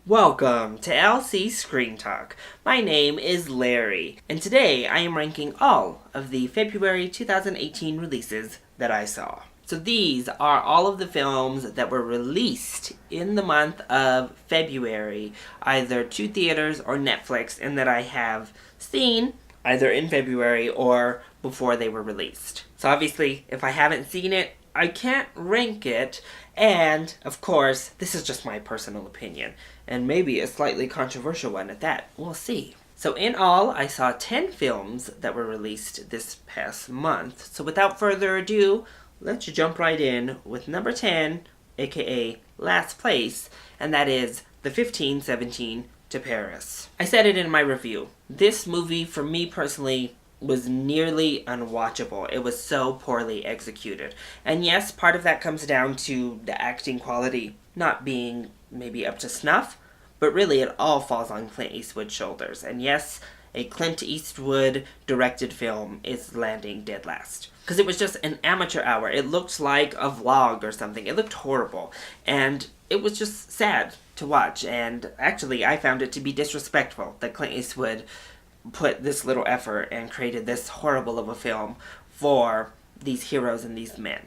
Welcome to LC Screen Talk. My name is Larry, and today I am ranking all of the February 2018 releases that I saw. So these are all of the films that were released in the month of February, either to theaters or Netflix, and that I have seen either in February or before they were released. So obviously, if I haven't seen it, I can't rank it, and of course, this is just my personal opinion, and maybe a slightly controversial one at that. We'll see. So in all, I saw 10 films that were released this past month. So without further ado, let's jump right in with number 10, aka last place, and that is The 1517 to Paris. I said it in my review. This movie, for me personally, was nearly unwatchable. It was so poorly executed. And yes, part of that comes down to the acting quality not being maybe up to snuff, but really it all falls on Clint Eastwood's shoulders. And yes, a Clint Eastwood directed film is landing dead last. Because it was just an amateur hour. It looked like a vlog or something. It looked horrible. And it was just sad to watch. And actually, I found it to be disrespectful that Clint Eastwood put this little effort and created this horrible of a film for these heroes and these men.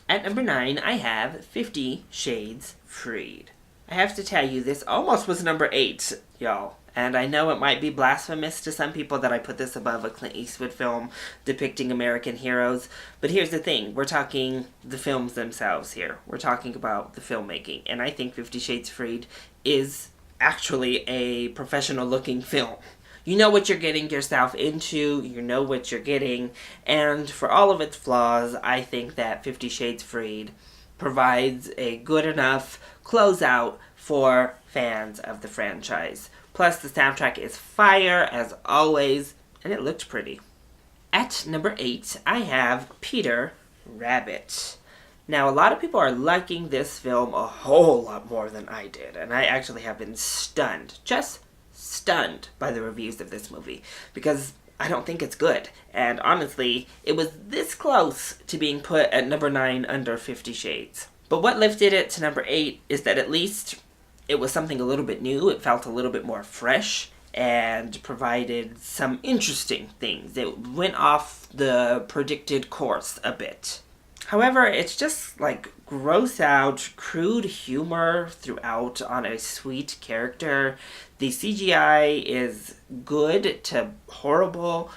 At number 9, I have 50 Shades Freed. I have to tell you, this almost was number 8, y'all. And I know it might be blasphemous to some people that I put this above a Clint Eastwood film depicting American heroes. But here's the thing. We're talking the films themselves here. We're talking about the filmmaking. And I think 50 Shades Freed is actually a professional-looking film. You know what you're getting yourself into, you know what you're getting, and for all of its flaws, I think that 50 Shades Freed provides a good enough closeout for fans of the franchise. Plus, the soundtrack is fire, as always, and it looked pretty. At number 8, I have Peter Rabbit. Now, a lot of people are liking this film a whole lot more than I did, and I actually have been stunned. Just stunned by the reviews of this movie because I don't think it's good. And honestly, it was this close to being put at number 9 under 50 Shades. But what lifted it to number 8 is that at least it was something a little bit new. It felt a little bit more fresh and provided some interesting things. It went off the predicted course a bit. However, it's just like gross out, crude humor throughout on a sweet character. The CGI is good to horrible,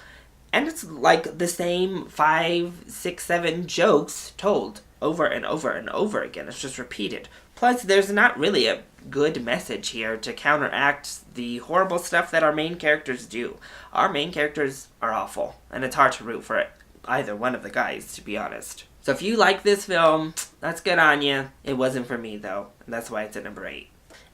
and it's like the same 5, 6, 7 jokes told over and over and over again. It's just repeated. Plus, there's not really a good message here to counteract the horrible stuff that our main characters do. Our main characters are awful, and it's hard to root for either one of the guys, to be honest. So if you like this film, that's good on you. It wasn't for me, though, and that's why it's at number 8.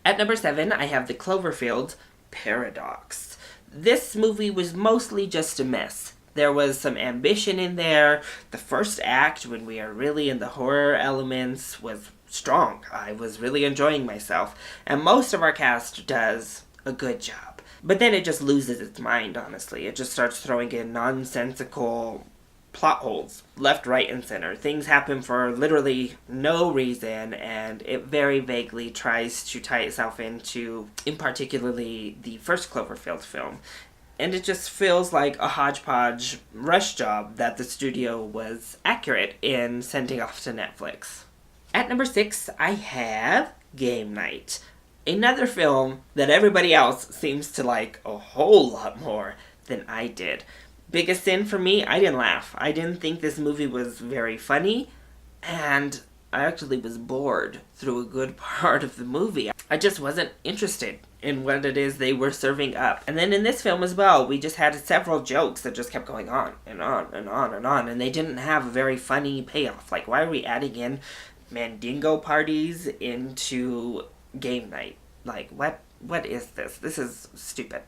At number 7, I have the Cloverfield Paradox. This movie was mostly just a mess. There was some ambition in there. The first act, when we are really in the horror elements, was strong. I was really enjoying myself. And most of our cast does a good job. But then it just loses its mind, honestly. It just starts throwing in nonsensical plot holes left, right, and center. Things happen for literally no reason, and it very vaguely tries to tie itself into, in particularly, the first Cloverfield film. And it just feels like a hodgepodge rush job that the studio was accurate in sending off to Netflix. At number 6, I have Game Night. Another film that everybody else seems to like a whole lot more than I did. Biggest sin for me, I didn't laugh. I didn't think this movie was very funny, and I actually was bored through a good part of the movie. I just wasn't interested in what it is they were serving up. And then in this film as well, we just had several jokes that just kept going on and on and on and on, and they didn't have a very funny payoff. Like, why are we adding in Mandingo parties into Game Night? Like, what is this? This is stupid.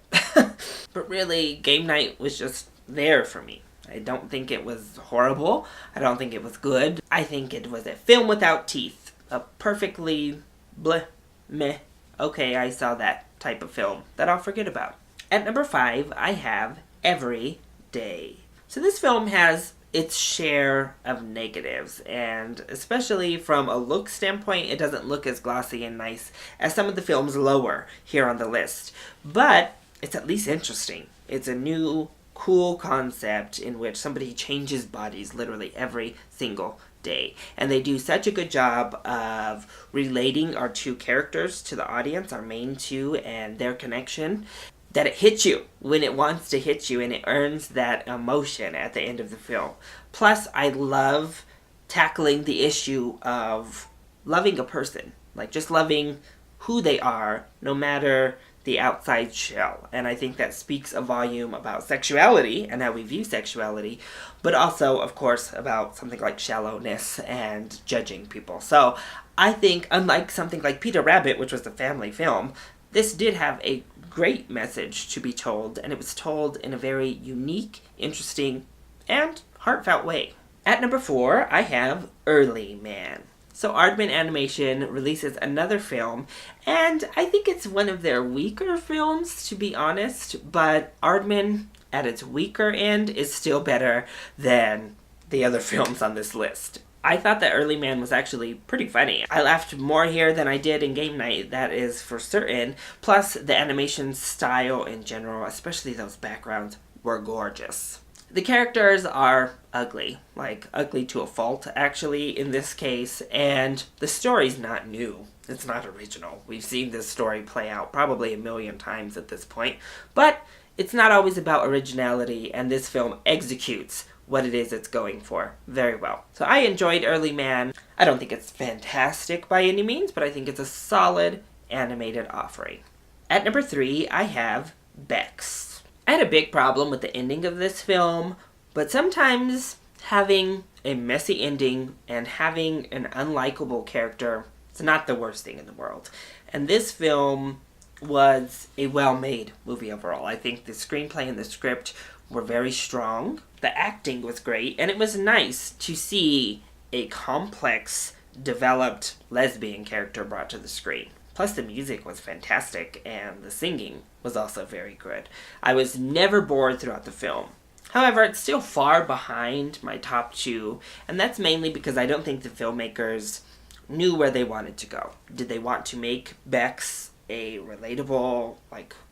But really, Game Night was just there for me. I don't think it was horrible. I don't think it was good. I think it was a film without teeth. A perfectly bleh, meh, okay, I saw that type of film that I'll forget about. At number 5, I have Every Day. So this film has its share of negatives, and especially from a look standpoint, it doesn't look as glossy and nice as some of the films lower here on the list. But it's at least interesting. It's a new, cool concept in which somebody changes bodies literally every single day. And they do such a good job of relating our two characters to the audience, our main two, and their connection, that it hits you when it wants to hit you, and it earns that emotion at the end of the film. Plus, I love tackling the issue of loving a person. Like, just loving who they are, no matter the outside shell. And I think that speaks a volume about sexuality and how we view sexuality, but also, of course, about something like shallowness and judging people. So, I think, unlike something like Peter Rabbit, which was a family film, this did have a great message to be told, and it was told in a very unique, interesting, and heartfelt way. At number 4, I have Early Man. So Aardman Animation releases another film, and I think it's one of their weaker films, to be honest, but Aardman, at its weaker end, is still better than the other films on this list. I thought that Early Man was actually pretty funny. I laughed more here than I did in Game Night, that is for certain. Plus, the animation style in general, especially those backgrounds, were gorgeous. The characters are ugly, like ugly to a fault, actually, in this case, and the story's not new. It's not original. We've seen this story play out probably a million times at this point, but it's not always about originality, and this film executes what it is it's going for very well. So I enjoyed Early Man. I don't think it's fantastic by any means, but I think it's a solid animated offering. At number 3, I have Becks. I had a big problem with the ending of this film, but sometimes having a messy ending and having an unlikable character is not the worst thing in the world. And this film was a well-made movie overall. I think the screenplay and the script were very strong. The acting was great, and it was nice to see a complex, developed lesbian character brought to the screen. Plus, the music was fantastic, and the singing was also very good. I was never bored throughout the film. However, it's still far behind my top 2, and that's mainly because I don't think the filmmakers knew where they wanted to go. Did they want to make Becks a relatable,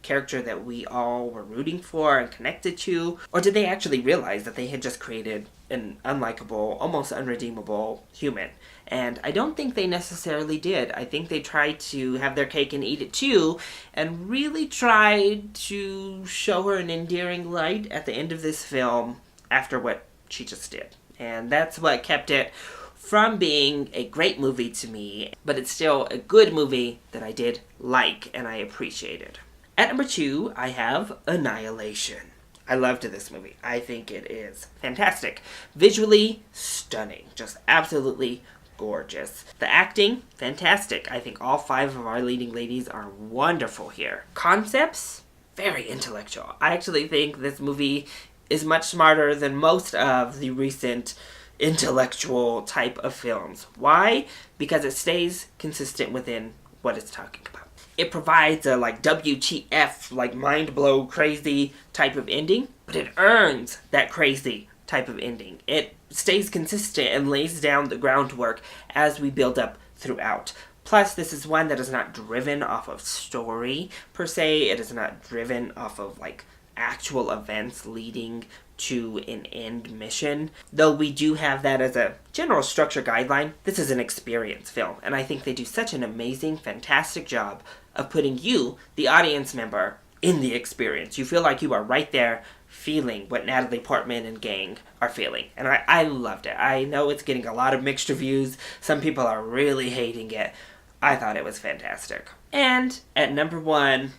character that we all were rooting for and connected to? Or did they actually realize that they had just created an unlikable, almost unredeemable human? And I don't think they necessarily did. I think they tried to have their cake and eat it too, and really tried to show her an endearing light at the end of this film after what she just did. And that's what kept it from being a great movie to me, but it's still a good movie that I did like and I appreciated. At number 2, I have Annihilation. I loved this movie. I think it is fantastic. Visually stunning. Just absolutely gorgeous. The acting, fantastic. I think all 5 of our leading ladies are wonderful here. Concepts, very intellectual. I actually think this movie is much smarter than most of the recent intellectual type of films. Why? Because it stays consistent within what it's talking about. It provides a WTF, mind blow crazy type of ending, but it earns that crazy type of ending. It stays consistent and lays down the groundwork as we build up throughout. Plus, this is one that is not driven off of story per se. It is not driven off of actual events leading to an end mission. Though we do have that as a general structure guideline, this is an experience film, and I think they do such an amazing, fantastic job of putting you, the audience member, in the experience. You feel like you are right there feeling what Natalie Portman and gang are feeling. And I loved it. I know it's getting a lot of mixed reviews. Some people are really hating it. I thought it was fantastic. And at number 1,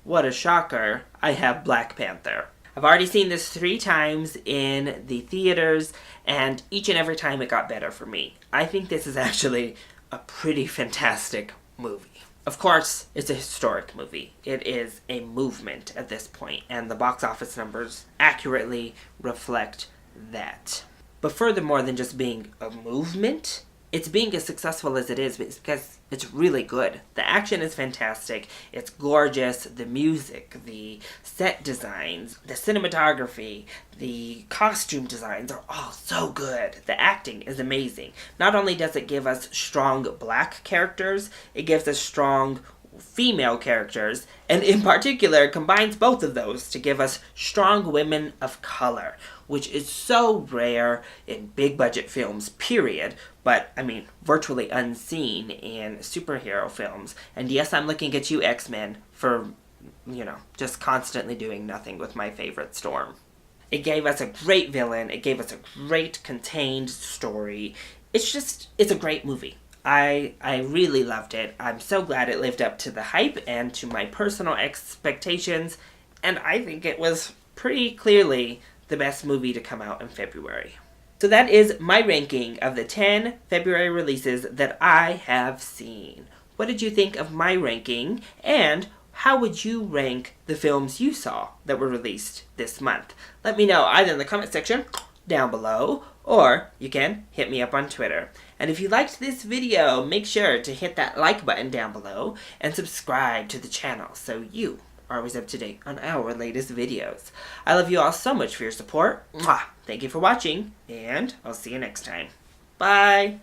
what a shocker, I have Black Panther. I've already seen this 3 times in the theaters, and each and every time it got better for me. I think this is actually a pretty fantastic movie. Of course, it's a historic movie. It is a movement at this point, and the box office numbers accurately reflect that. But furthermore than just being a movement, it's being as successful as it is because it's really good. The action is fantastic. It's gorgeous. The music, the set designs, the cinematography, the costume designs are all so good. The acting is amazing. Not only does it give us strong black characters, it gives us strong female characters, and in particular combines both of those to give us strong women of color, which is so rare in big budget films, period, but I mean, virtually unseen in superhero films. And yes, I'm looking at you, X-Men, for, just constantly doing nothing with my favorite Storm. It gave us a great villain, it gave us a great contained story. It's a great movie. I really loved it. I'm so glad it lived up to the hype and to my personal expectations, and I think it was pretty clearly the best movie to come out in February. So that is my ranking of the 10 February releases that I have seen. What did you think of my ranking, and how would you rank the films you saw that were released this month? Let me know either in the comment section down below, or you can hit me up on Twitter. And if you liked this video, make sure to hit that like button down below and subscribe to the channel so you are always up to date on our latest videos. I love you all so much for your support. Mwah! Thank you for watching, and I'll see you next time. Bye!